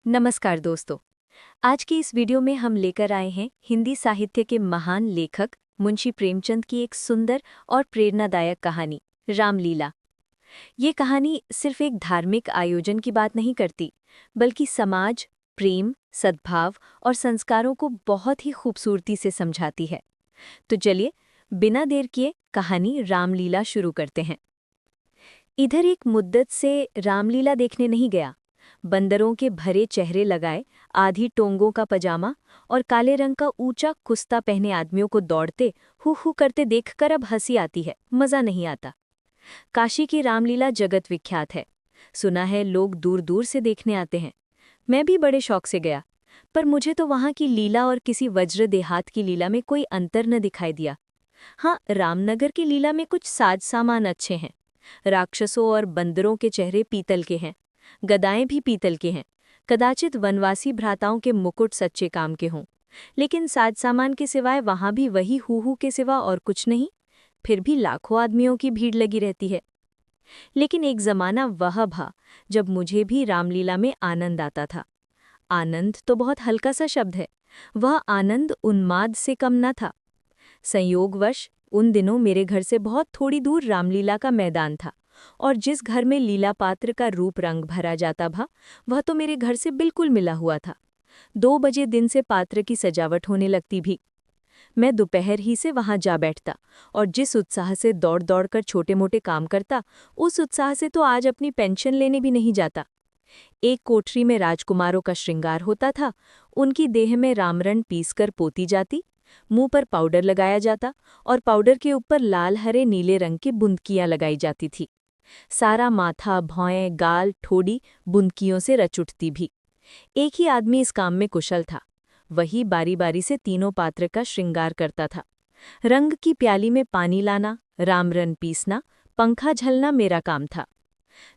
नमस्कार दोस्तों। आज की इस वीडियो में हम लेकर आए हैं हिंदी साहित्य के महान लेखक मुंशी प्रेमचंद की एक सुंदर और प्रेरणादायक कहानी रामलीला। ये कहानी सिर्फ एक धार्मिक आयोजन की बात नहीं करती, बल्कि समाज, प्रेम, सद्भाव और संस्कारों को बहुत ही खूबसूरती से समझाती है। तो चलिए बिना देर किए कहानी रामलीला शुरू करते हैं। इधर एक मुद्दत से रामलीला देखने नहीं गया। बंदरों के भरे चेहरे लगाए, आधी टोंगों का पजामा और काले रंग का ऊंचा कुस्ता पहने आदमियों को दौड़ते हु हु करते देखकर अब हंसी आती है, मजा नहीं आता। काशी की रामलीला जगत विख्यात है। सुना है लोग दूर दूर से देखने आते हैं। मैं भी बड़े शौक से गया, पर मुझे तो वहां की लीला और किसी वज्र देहात की लीला में कोई अंतर न दिखाई दिया। हाँ, रामनगर की लीला में कुछ साज सामान अच्छे हैं। राक्षसों और बंदरों के चेहरे पीतल के हैं, गदाएं भी पीतल के हैं। कदाचित वनवासी भ्राताओं के मुकुट सच्चे काम के हों, लेकिन साज सामान के सिवाय वहां भी वही हूहू के सिवा और कुछ नहीं। फिर भी लाखों आदमियों की भीड़ लगी रहती है। लेकिन एक जमाना वह था जब मुझे भी रामलीला में आनंद आता था। आनंद तो बहुत हल्का सा शब्द है, वह आनंद उन्माद से कम न था। संयोगवश उन दिनों मेरे घर से बहुत थोड़ी दूर रामलीला का मैदान था, और जिस घर में लीला पात्र का रूप रंग भरा जाता था वह तो मेरे घर से बिल्कुल मिला हुआ था। 2 बजे दिन से पात्र की सजावट होने लगती भी। मैं दोपहर ही से वहां जा बैठता, और जिस उत्साह से दौड़ दौड़ कर छोटे मोटे काम करता, उस उत्साह से तो आज अपनी पेंशन लेने भी नहीं जाता। एक कोठरी में राजकुमारों का श्रृंगार होता था। उनकी देह में रामरण पीसकर पोती जाती, मुंह पर पाउडर लगाया जाता और पाउडर के ऊपर लाल हरे नीले रंग की बुंदकियां लगाई जाती थी। सारा माथा, भौएं, गाल, ठोड़ी बुंदकियों से रच उठती भी। एक ही आदमी इस काम में कुशल था। वही बारी बारी से तीनों पात्र का श्रृंगार करता था। रंग की प्याली में पानी लाना, रामरन पीसना, पंखा झलना मेरा काम था।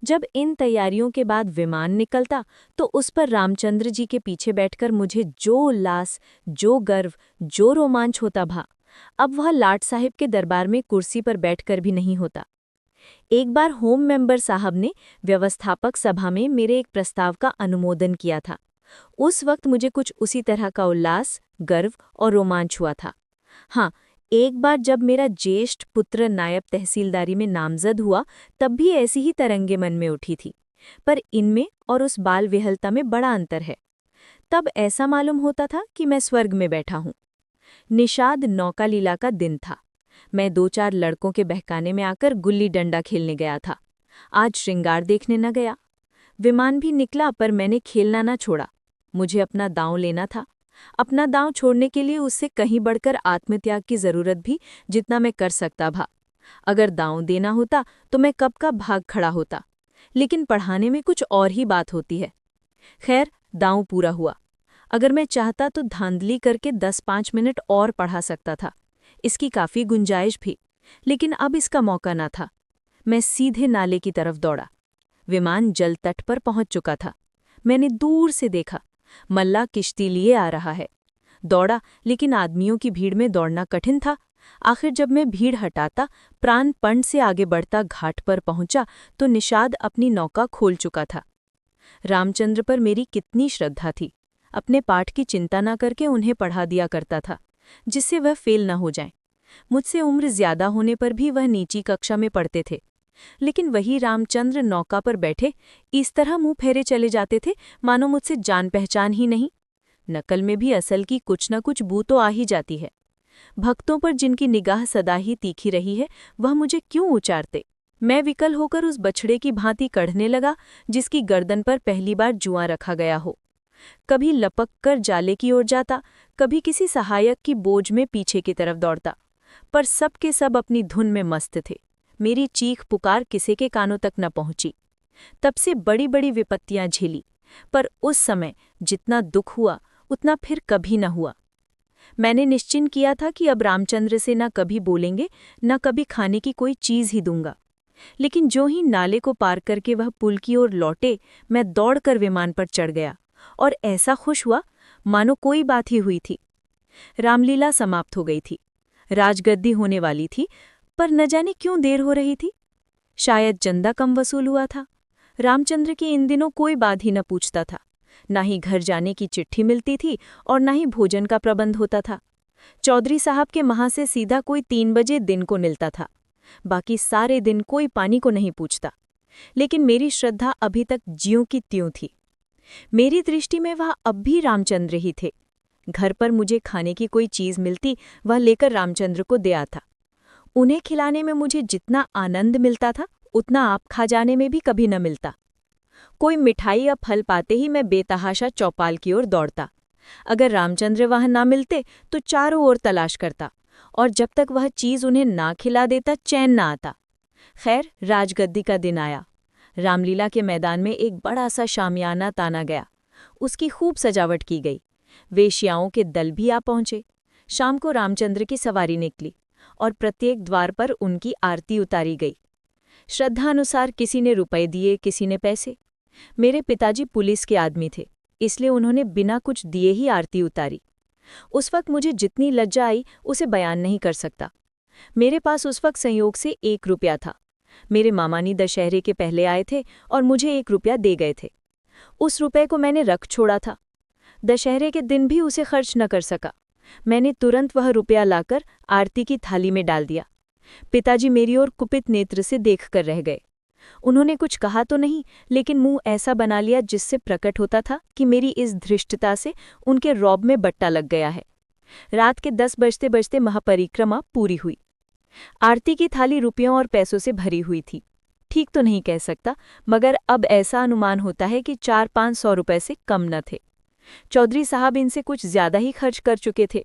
जब इन तैयारियों के बाद विमान निकलता तो उस पर रामचंद्र जी के पीछे बैठकर मुझे जो उल्लास, जो गर्व, जो रोमांच होता भा, अब वह लाट साहिब के दरबार में कुर्सी पर बैठकर भी नहीं होता। एक बार होम मेंबर साहब ने व्यवस्थापक सभा में मेरे एक प्रस्ताव का अनुमोदन किया था। उस वक्त मुझे कुछ उसी तरह का उल्लास, गर्व और रोमांच हुआ था। हाँ, एक बार जब मेरा ज्येष्ठ पुत्र नायब तहसीलदारी में नामजद हुआ, तब भी ऐसी ही तरंगे मन में उठी थी। पर इनमें और उस बाल विहलता में बड़ा अंतर है। तब ऐसा मालूम होता था कि मैं स्वर्ग में बैठा हूँ। निषाद नौका लीला का दिन था। मैं 2-4 लड़कों के बहकाने में आकर गुल्ली डंडा खेलने गया था। आज श्रृंगार देखने न गया। विमान भी निकला, पर मैंने खेलना न छोड़ा। मुझे अपना दांव लेना था। अपना दांव छोड़ने के लिए उससे कहीं बढ़कर आत्मत्याग की जरूरत भी, जितना मैं कर सकता था। अगर दांव देना होता तो मैं कब का भाग खड़ा होता, लेकिन पढ़ाने में कुछ और ही बात होती है। खैर, दांव पूरा हुआ। अगर मैं चाहता तो धांधली करके 10-5 मिनट और पढ़ा सकता था। इसकी काफी गुंजाइश भी, लेकिन अब इसका मौका न था। मैं सीधे नाले की तरफ दौड़ा। विमान जल तट पर पहुंच चुका था। मैंने दूर से देखा, मल्ला किश्ती लिए आ रहा है। दौड़ा, लेकिन आदमियों की भीड़ में दौड़ना कठिन था। आखिर जब मैं भीड़ हटाता, प्राणपण से आगे बढ़ता घाट पर पहुंचा तो निषाद अपनी नौका खोल चुका था। रामचंद्र पर मेरी कितनी श्रद्धा थी। अपने पाठ की चिंता न करके उन्हें पढ़ा दिया करता था, जिससे वह फेल न हो जाएं। मुझसे उम्र ज्यादा होने पर भी वह नीची कक्षा में पढ़ते थे, लेकिन वही रामचंद्र नौका पर बैठे इस तरह मुंह फेरे चले जाते थे मानो मुझसे जान पहचान ही नहीं। नकल में भी असल की कुछ न कुछ बू तो आ ही जाती है। भक्तों पर जिनकी निगाह सदा ही तीखी रही है, वह मुझे क्यों उचारते। मैं विकल होकर उस बछड़े की भांति कढ़ने लगा जिसकी गर्दन पर पहली बार जुआ रखा गया हो। कभी लपक कर जाले की ओर जाता, कभी किसी सहायक की बोझ में पीछे की तरफ दौड़ता, पर सब के सब अपनी धुन में मस्त थे। मेरी चीख पुकार किसी के कानों तक न पहुंची। तब से बड़ी बड़ी विपत्तियां झेली, पर उस समय जितना दुख हुआ उतना फिर कभी न हुआ। मैंने निश्चित किया था कि अब रामचंद्र से न कभी बोलेंगे, न कभी खाने की कोई चीज ही दूंगा। लेकिन जो ही नाले को पार करके वह पुल की ओर लौटे, मैं दौड़कर विमान पर चढ़ गया और ऐसा खुश हुआ मानो कोई बात ही हुई थी। रामलीला समाप्त हो गई थी। राजगद्दी होने वाली थी, पर न जाने क्यों देर हो रही थी। शायद चंदा कम वसूल हुआ था। रामचंद्र की इन दिनों कोई बात ही न पूछता था। ना ही घर जाने की चिट्ठी मिलती थी और ना ही भोजन का प्रबंध होता था। चौधरी साहब के वहां से सीधा कोई 3 बजे दिन को मिलता था। बाकी सारे दिन कोई पानी को नहीं पूछता। लेकिन मेरी श्रद्धा अभी तक ज्यों की त्यों थी। मेरी दृष्टि में वह अब भी रामचंद्र ही थे। घर पर मुझे खाने की कोई चीज मिलती, वह लेकर रामचंद्र को दे आता। उन्हें खिलाने में मुझे जितना आनंद मिलता था, उतना आप खा जाने में भी कभी न मिलता। कोई मिठाई या फल पाते ही मैं बेतहाशा चौपाल की ओर दौड़ता। अगर रामचंद्र वहां ना मिलते तो चारों ओर तलाश करता, और जब तक वह चीज उन्हें ना खिला देता चैन ना आता। खैर, राजगद्दी का दिन आया। रामलीला के मैदान में एक बड़ा सा शामियाना ताना गया। उसकी खूब सजावट की गई। वेश्याओं के दल भी आ पहुंचे। शाम को रामचंद्र की सवारी निकली और प्रत्येक द्वार पर उनकी आरती उतारी गई। श्रद्धानुसार किसी ने रुपए दिए, किसी ने पैसे। मेरे पिताजी पुलिस के आदमी थे, इसलिए उन्होंने बिना कुछ दिए ही आरती उतारी। उस वक्त मुझे जितनी लज्जा आई उसे बयान नहीं कर सकता। मेरे पास उस वक्त संयोग से 1 रुपया था। मेरे मामानी दशहरे के पहले आए थे और मुझे 1 रुपया दे गए थे। उस रुपए को मैंने रख छोड़ा था। दशहरे के दिन भी उसे खर्च न कर सका। मैंने तुरंत वह रुपया लाकर आरती की थाली में डाल दिया। पिताजी मेरी ओर कुपित नेत्र से देख कर रह गए। उन्होंने कुछ कहा तो नहीं, लेकिन मुंह ऐसा बना लिया जिससे प्रकट होता था कि मेरी इस धृष्टता से उनके रौब में बट्टा लग गया है। रात के 10 बजते बजते महापरिक्रमा पूरी हुई। आरती की थाली रुपयों और पैसों से भरी हुई थी। ठीक तो नहीं कह सकता, मगर अब ऐसा अनुमान होता है कि 400-500 रुपए से कम न थे। चौधरी साहब इनसे कुछ ज्यादा ही खर्च कर चुके थे।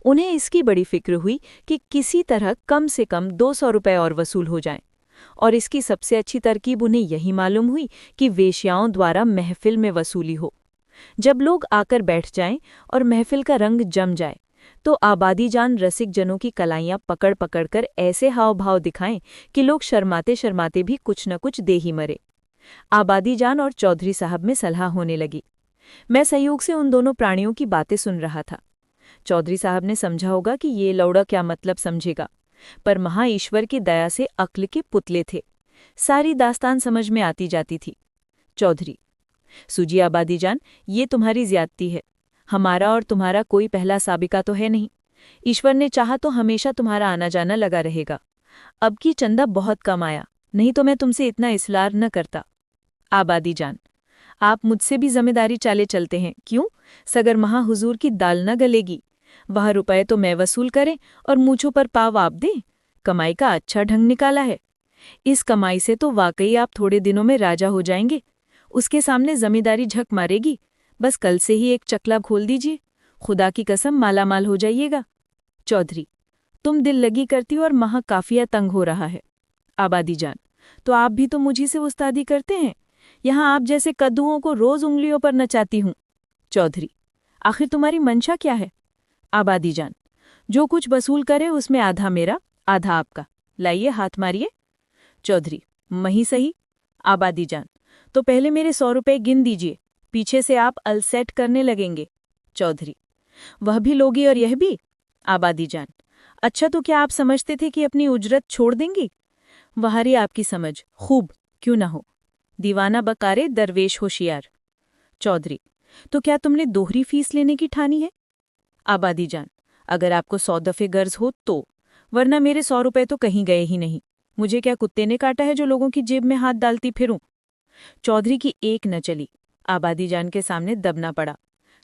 उन्हें इसकी बड़ी फिक्र हुई कि किसी तरह कम से कम 200 रुपए और वसूल हो जाएं। और इसकी सबसे अच्छी तरकीब उन्हें यही मालूम हुई कि वेश्याओं द्वारा महफिल में वसूली हो। जब लोग आकर बैठ जाएं और महफिल का रंग जम जाए, तो आबादी जान रसिक जनों की कलाइयां पकड़ पकड़ कर ऐसे हाव भाव दिखाएं कि लोग शर्माते शर्माते भी कुछ न कुछ दे ही मरे। आबादी जान और चौधरी साहब में सलाह होने लगी। मैं संयोग से उन दोनों प्राणियों की बातें सुन रहा था। चौधरी साहब ने समझा होगा कि ये लौड़ा क्या मतलब समझेगा, पर महाईश्वर की दया से अक्ल के पुतले थे। सारी दास्तान समझ में आती जाती थी। चौधरी: सूजी आबादी जान, ये तुम्हारी ज्यादती है। हमारा और तुम्हारा कोई पहला साबिका तो है नहीं। ईश्वर ने चाहा तो हमेशा तुम्हारा आना जाना लगा रहेगा। अब की चंदा बहुत कम आया, नहीं तो मैं तुमसे इतना इसलार न करता। आबादी जान: आप मुझसे भी जिम्मेदारी चाले चलते हैं, क्यों? सगर महा हुजूर की दाल न गलेगी। वह रुपए तो मैं वसूल करें और मूछों पर पाव आप दें। कमाई का अच्छा ढंग निकाला है। इस कमाई से तो वाकई आप थोड़े दिनों में राजा हो जाएंगे। उसके सामने जमींदारी झक मारेगी। बस कल से ही एक चकला खोल दीजिए, खुदा की कसम मालामाल हो जाइएगा। चौधरी: तुम दिल लगी करती हो और महा काफिया तंग हो रहा है। आबादी जान: तो आप भी तो मुझी से उस्तादी करते हैं। यहाँ आप जैसे कद्दुओं को रोज उंगलियों पर नचाती हूँ। चौधरी: आखिर तुम्हारी मंशा क्या है? आबादी जान: जो कुछ वसूल करे उसमें आधा मेरा, आधा आपका। लाइए, हाथ मारिए। चौधरी: मही सही। आबादी जान: तो पहले मेरे 100 रुपए गिन दीजिए, पीछे से आप अलसेट करने लगेंगे। चौधरी: वह भी लोगी और यह भी? आबादी जान: अच्छा, तो क्या आप समझते थे कि अपनी उजरत छोड़ देंगी? वहारी आपकी समझ, खूब, क्यों ना हो। दीवाना बकारे दरवेश होशियार। चौधरी: तो क्या तुमने दोहरी फीस लेने की ठानी है? आबादी जान: अगर आपको 100 दफे गर्ज हो तो, वरना मेरे 100 रुपए तो कहीं गए ही नहीं। मुझे क्या कुत्ते ने काटा है जो लोगों की जेब में हाथ डालती फिरूं? चौधरी की एक न चली। आबादी जान के सामने दबना पड़ा।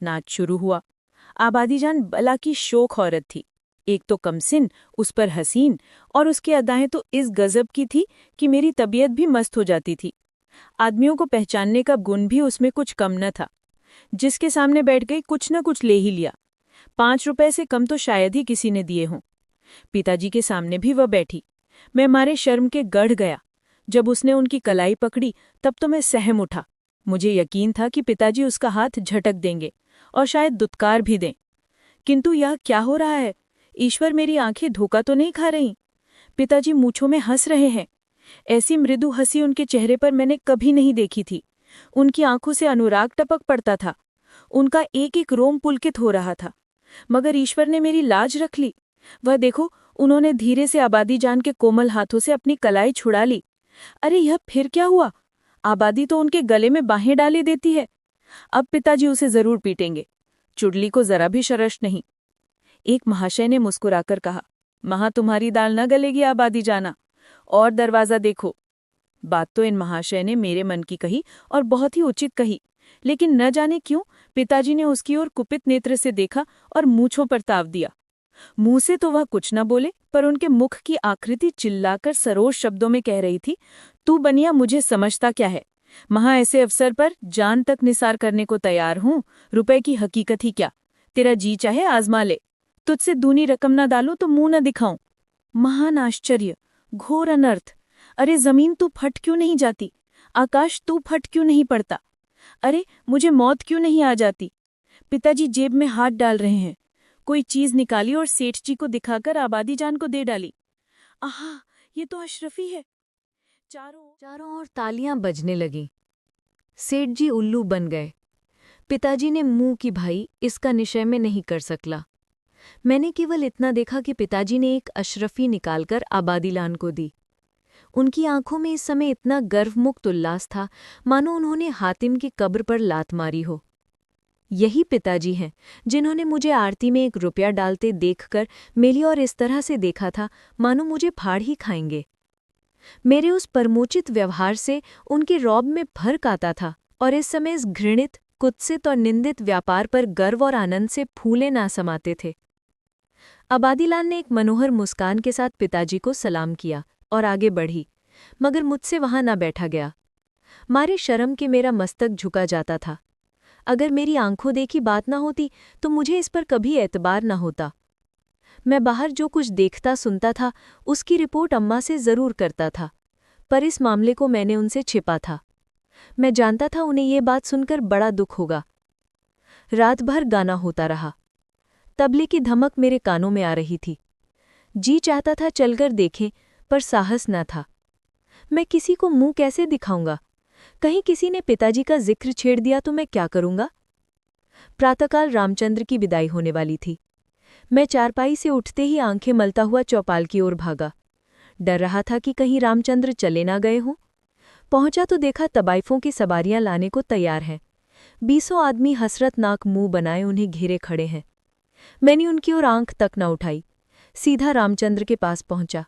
नाच शुरू हुआ। आबादी जान बला की शोख औरत थी। एक तो कमसिन, उस पर हसीन, और उसकी अदाएं तो इस गजब की थी कि मेरी तबीयत भी मस्त हो जाती थी। आदमियों को पहचानने का गुण भी उसमें कुछ कम न था। जिसके सामने बैठ गई कुछ न कुछ ले ही लिया। 5 रुपए से कम तो शायद ही किसी ने दिए हों। पिताजी के सामने भी वह बैठी। मैं मारे शर्म के गढ़ गया। जब उसने उनकी कलाई पकड़ी तब तो मैं सहम उठा। मुझे यकीन था कि पिताजी उसका हाथ झटक देंगे और शायद दुत्कार भी दें। किंतु यह क्या हो रहा है? ईश्वर, मेरी आंखें धोखा तो नहीं खा रही? पिताजी मूंछों में हंस रहे हैं। ऐसी मृदु हंसी उनके चेहरे पर मैंने कभी नहीं देखी थी। उनकी आंखों से अनुराग टपक पड़ता था। उनका एक एक रोम पुलकित हो रहा था। मगर ईश्वर ने मेरी लाज रख ली। वह देखो, उन्होंने धीरे से आबादी जान के कोमल हाथों से अपनी कलाई छुड़ा ली। अरे, यह फिर क्या हुआ? आबादी तो उनके गले में बाहें डाले देती है। अब पिताजी उसे जरूर पीटेंगे। चुड़ली को जरा भी शरश नहीं। एक महाशय ने मुस्कुराकर कहा, महा तुम्हारी दाल न गलेगी आबादी जाना, और दरवाजा देखो। बात तो इन महाशय ने मेरे मन की कही और बहुत ही उचित कही, लेकिन न जाने क्यों पिताजी ने उसकी ओर कुपित नेत्र से देखा और मूंछों पर ताव दिया। मुंह से तो वह कुछ न बोले, पर उनके मुख की आकृति चिल्लाकर सरोज शब्दों में कह रही थी, तू बनिया मुझे समझता क्या है? महा ऐसे अवसर पर जान तक निसार करने को तैयार हूं। रुपए की हकीकत ही क्या, तेरा जी चाहे आजमा ले। तुझसे दूनी रकम न डालूं तो मुंह न दिखाऊं। महान आश्चर्य, घोर अनर्थ। अरे जमीन तू फट क्यों नहीं जाती? आकाश तू फट क्यों नहीं पड़ता? अरे मुझे मौत क्यों नहीं आ जाती? पिताजी जेब में हाथ डाल रहे हैं। कोई चीज निकाली और सेठ जी को दिखाकर आबादी जान को दे डाली। आहा, ये तो अशरफी है। चारों ओर तालियां बजने लगीं। सेठ जी उल्लू बन गए। पिताजी ने मुंह की भाई इसका निश्चय में नहीं कर सकला। मैंने केवल इतना देखा कि पिताजी ने एक अशरफी निकालकर आबादीलान को दी। उनकी आंखों में इस समय इतना गर्वमुक्त उल्लास था मानो उन्होंने हातिम की कब्र पर लात मारी हो। यही पिताजी हैं जिन्होंने मुझे आरती में 1 रुपया डालते देखकर मेली और इस तरह से देखा था मानो मुझे फाड़ ही खाएंगे। मेरे उस परमोचित व्यवहार से उनके रौब में फर्क आता था और इस समय इस घृणित, कुत्सित और निंदित व्यापार पर गर्व और आनंद से फूले ना समाते थे। आबादीलाल ने एक मनोहर मुस्कान के साथ पिताजी को सलाम किया और आगे बढ़ी, मगर मुझसे वहां ना बैठा गया। मारे शर्म के मेरा मस्तक झुका जाता था। अगर मेरी आंखों देखी बात ना होती तो मुझे इस पर कभी एतबार न होता। मैं बाहर जो कुछ देखता सुनता था उसकी रिपोर्ट अम्मा से जरूर करता था, पर इस मामले को मैंने उनसे छिपा था। मैं जानता था उन्हें ये बात सुनकर बड़ा दुख होगा। रात भर गाना होता रहा। तबले की धमक मेरे कानों में आ रही थी। जी चाहता था चलकर देखें, पर साहस न था। मैं किसी को मुंह कैसे दिखाऊंगा? कहीं किसी ने पिताजी का जिक्र छेड़ दिया तो मैं क्या करूंगा? प्रातःकाल रामचंद्र की विदाई होने वाली थी। मैं चारपाई से उठते ही आंखें मलता हुआ चौपाल की ओर भागा। डर रहा था कि कहीं रामचंद्र चले ना गए हों। पहुंचा तो देखा तबाइफों की सवारियां लाने को तैयार हैं। 20 आदमी हसरतनाक मुंह बनाए उन्हें घेरे खड़े हैं। मैंने उनकी ओर आंख तक न उठाई, सीधा रामचंद्र के पास पहुंचा।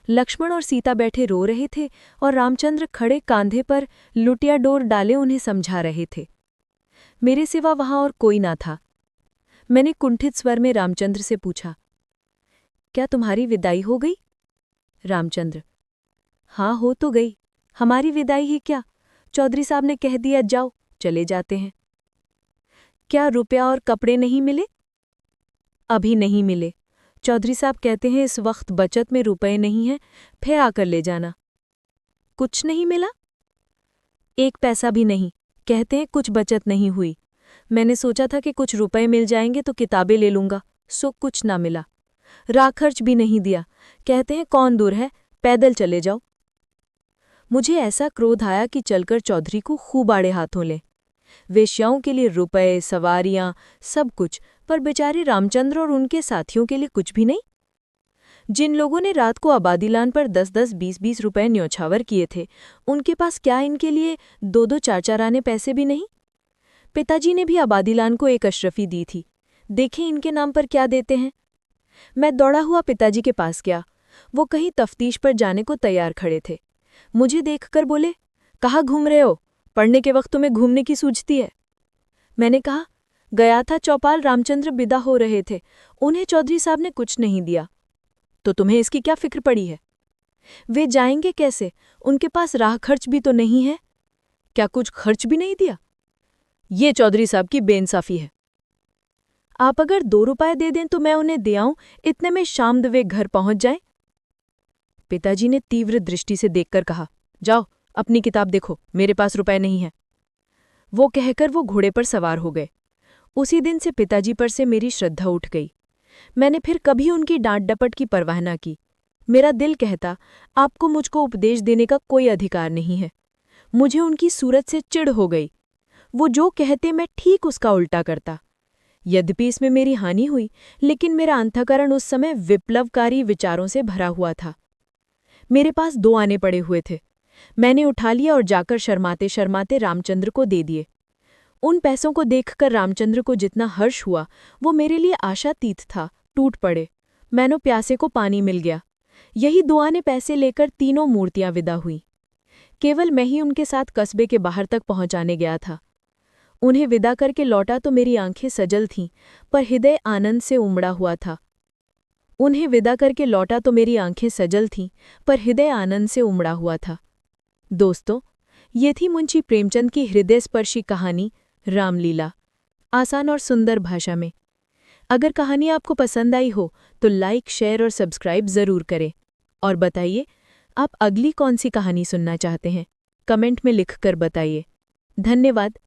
लक्ष्मण और सीता बैठे रो रहे थे और रामचंद्र खड़े कांधे पर लुटिया डोर डाले उन्हें समझा रहे थे। मेरे सिवा वहां और कोई ना था। मैंने कुंठित स्वर में रामचंद्र से पूछा, क्या तुम्हारी विदाई हो गई? रामचंद्र, हाँ हो तो गई। हमारी विदाई ही क्या, चौधरी साहब ने कह दिया जाओ, चले जाते हैं। क्या रुपया और कपड़े नहीं मिले? अभी नहीं मिले। चौधरी साहब कहते हैं इस वक्त बचत में रुपए नहीं हैं, फिर आकर ले जाना। कुछ नहीं मिला? 1 पैसा भी नहीं। कहते हैं कुछ बचत नहीं हुई। मैंने सोचा था कि कुछ रुपए मिल जाएंगे तो किताबें ले लूंगा, सो कुछ ना मिला। राह खर्च भी नहीं दिया। कहते हैं कौन दूर है, पैदल चले जाओ। मुझे ऐसा क्रोध आया कि चलकर चौधरी को खूब आड़े हाथों ले। वेश्याओं के लिए रुपए, सवारियां, सब कुछ, पर बेचारे रामचंद्र और उनके साथियों के लिए कुछ भी नहीं। जिन लोगों ने रात को आबादीलान पर 10-10, 20-20 रुपए न्योछावर किए थे, उनके पास क्या इनके लिए 2-2, 4-4 आने पैसे भी नहीं? पिताजी ने भी आबादीलान को 1 अशरफी दी थी। देखें इनके नाम पर क्या देते हैं। मैं दौड़ा हुआ पिताजी के पास गया। वो कहीं तफ्तीश पर जाने को तैयार खड़े थे। मुझे देखकर बोले, कहाँ घूम रहे हो? पढ़ने के वक्त तुम्हें घूमने की सूझती है? मैंने कहा, गया था चौपाल, रामचंद्र विदा हो रहे थे, उन्हें चौधरी साहब ने कुछ नहीं दिया। तो तुम्हें इसकी क्या फिक्र पड़ी है? वे जाएंगे कैसे? उनके पास राह खर्च भी तो नहीं है। क्या कुछ खर्च भी नहीं दिया? ये चौधरी साहब की बेइंसाफी है। आप अगर 2 रुपए दे दें तो मैं उन्हें दे आऊं, इतने में शामद वे घर पहुंच जाएं। पिताजी ने तीव्र दृष्टि से देखकर कहा, जाओ अपनी किताब देखो, मेरे पास रुपए नहीं है। वो कहकर वो घोड़े पर सवार हो गए। उसी दिन से पिताजी पर से मेरी श्रद्धा उठ गई। मैंने फिर कभी उनकी डांट डपट की परवाह न की। मेरा दिल कहता, आपको मुझको उपदेश देने का कोई अधिकार नहीं है। मुझे उनकी सूरत से चिढ़ हो गई। वो जो कहते मैं ठीक उसका उल्टा करता। यद्यपि इसमें मेरी हानि हुई, लेकिन मेरा अंतःकरण उस समय विप्लवकारी विचारों से भरा हुआ था। मेरे पास 2 आने पड़े हुए थे। मैंने उठा लिया और जाकर शर्माते शर्माते रामचंद्र को दे दिए। उन पैसों को देखकर रामचंद्र को जितना हर्ष हुआ वो मेरे लिए आशातीत था, टूट पड़े। मैंने प्यासे को पानी मिल गया। यही दुआ ने पैसे लेकर तीनों मूर्तियां विदा हुई। केवल मैं ही उनके साथ कस्बे के बाहर तक पहुंचाने गया था। उन्हें विदा करके लौटा तो मेरी आंखें सजल थीं, पर हृदय आनंद से उमड़ा हुआ था। उन्हें विदा करके लौटा तो मेरी आंखें सजल थीं, पर हृदय आनंद से उमड़ा हुआ था। दोस्तों, ये थी मुंशी प्रेमचंद की हृदयस्पर्शी कहानी रामलीला, आसान और सुंदर भाषा में। अगर कहानी आपको पसंद आई हो तो लाइक, शेयर और सब्सक्राइब ज़रूर करें। और बताइए, आप अगली कौन सी कहानी सुनना चाहते हैं? कमेंट में लिखकर बताइए। धन्यवाद।